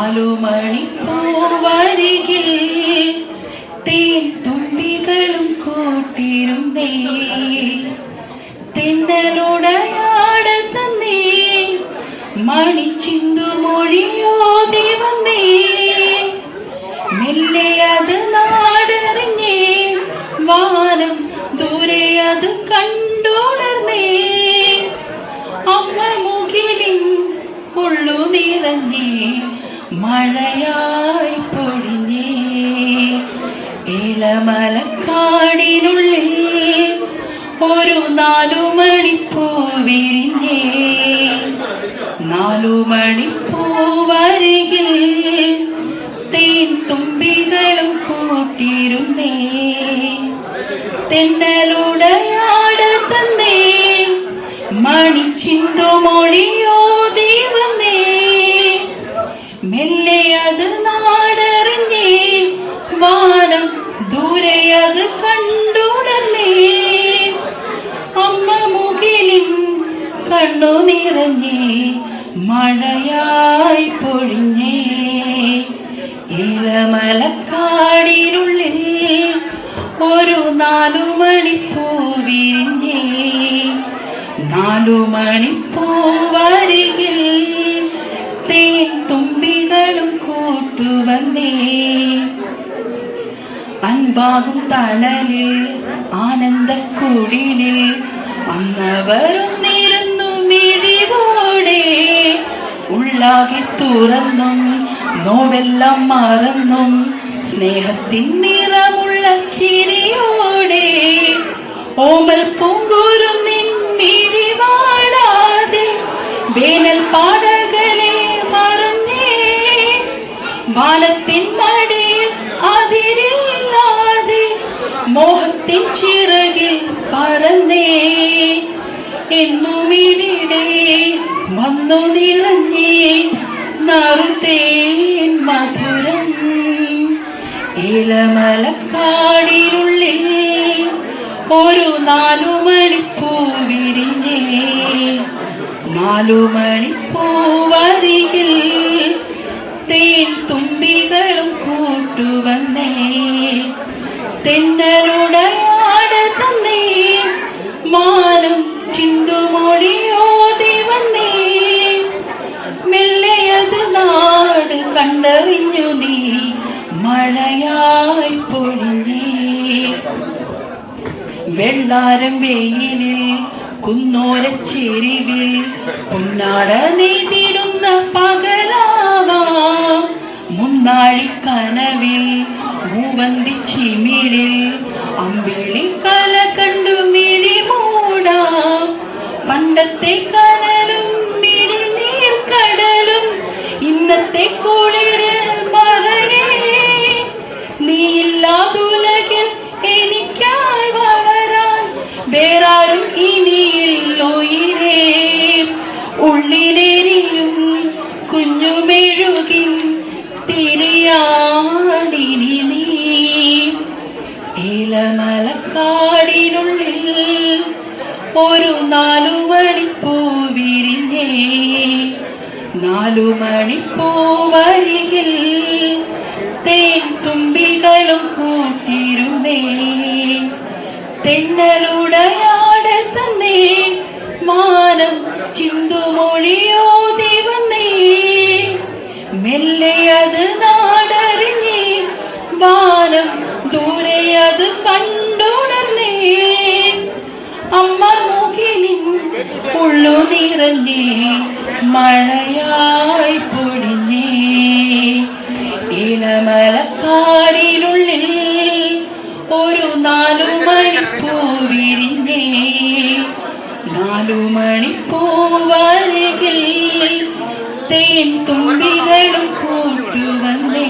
നാലു മണിപ്പൂവരികിൽ തേൻ തുമ്പികളും കൂട്ടിരുന്നേ തെന്നലുടയാട തന്നേ മണിച്ചിന്തു മൊഴിയോതി വന്നേ മെല്ലെ അത് നാടറിഞ്ഞേ വാനം ദൂരെ അത് കണ്ടുണർന്നേ അമ്മ മുകിലിൻ ഉള്ളു നിറഞ്ഞേ മഴയായി പൊഴിഞ്ഞേ ഇളമലക്കാടിനുള്ളിൽ ഒരു 4 മണിപ്പൂ വിരിഞ്ഞേ 4 മണിപ്പൂവരികിൽ തേൻ തുമ്പികളും കൂട്ടിരുന്നേ തെന്നലുടയാട തന്നേ മണിച്ചിന്തു മൊഴിയോതി വന്നേ മെല്ലെ അത് നാടറിഞ്ഞേ വാനം ദൂരെ അത് കണ്ടുണർന്നേ അമ്മ മുകിലിൻ കണ്ണു നിറഞ്ഞേ മഴയായി പൊഴിഞ്ഞേ ഇളമലക്കാടിനുള്ളിൽ ഒരു 4 മണിപ്പൂ വിരിഞ്ഞേ 4 മണിപ്പൂവരികിൽ തേൻ തുമ്പികളും കൂട്ടുവന്നേ അൻപാകും തണലിൽ ആനന്ദക്കുടിലിൽ അന്നവരും നിരന്നു മിഴിവോടെ ഉള്ളാകെ തുറന്നും നോവെല്ലാം മറന്നും സ്നേഹത്തിൻ നിറമുള്ള ചിരിയോടെ ഓമൽ പൂങ്കൂരു നിൻ മിഴിവാടാതെ വേനൽ പാടകളെ മറന്നേ വാനത്തിൻ മടിയിൽ അതിരില്ലാതെ മോഹത്തിൻ ചിറകിൽ പറന്നേ എന്നുമിവിടെ വന്നു നിറഞ്ഞേ നറുതേൻ മധുരം ഇളമലക്കാടിനുള്ളിൽ ഒരു 4 മണിപ്പൂ വിരിഞ്ഞേ 4 മണിപ്പൂവരികിൽ തേൻ തുമ്പികളും കൂട്ടുവന്നേ തെന്നലുടയാട തന്നേ മാനം ചിന്തുമൊഴിയോതി വന്നേ മെല്ലെയത് നാട് കണ്ടറിഞ്ഞു നീ മഴയായി പൊഴിഞ്ഞേ വെള്ളാരം വെയിലിൽ കുന്നോരച്ചെരിവിൽ പൊന്നാട നെയ്തിടുന്ന പകലാവാം മുന്നാഴിക്കനവിൽ മൂവന്തി ചിമിഴിൽ അമ്പിളി കല കണ്ടു മിഴി മൂടാം പണ്ടത്തെ കനലും മിഴിനീർക്കടലും ഇന്നത്തെ കുളിരിൽ മറയേ നീയില്ലാതുലകിൽ എനിക്കായി വളരാൻ വേറാരും ഇനിയിൽ ഉയിരേ ഉള്ളിലെരിയും കുഞ്ഞുമെഴുകിൻ തിരിയാടിനി നീ ഇളമലക്കാടിനുള്ളിൽ ഒരു 4 മണിപ്പൂ വിരിഞ്ഞേ 4 മണിപ്പൂവരികിൽ തേൻ തുമ്പികളും കൂട്ടിരുന്നേ തെന്നലുടയാട തന്നേ മാനം ചിന്തുമൊഴിയോതി വന്നേ മെല്ലെ അത് നാടറിഞ്ഞേ വാനം ദൂരെ അത് കണ്ടുണർന്നേ അമ്മ മുകിലിൻ ഉള്ളു നിറഞ്ഞേ മഴയായി പൊഴിഞ്ഞേ ഇളമലക്കാടിനുള്ളിൽ ഒരു 4 മണിപ്പൂ വിരിഞ്ഞേ 4 മണിപ്പൂവരികിൽ തേൻ തുമ്പികളും കൂട്ടുവന്നേ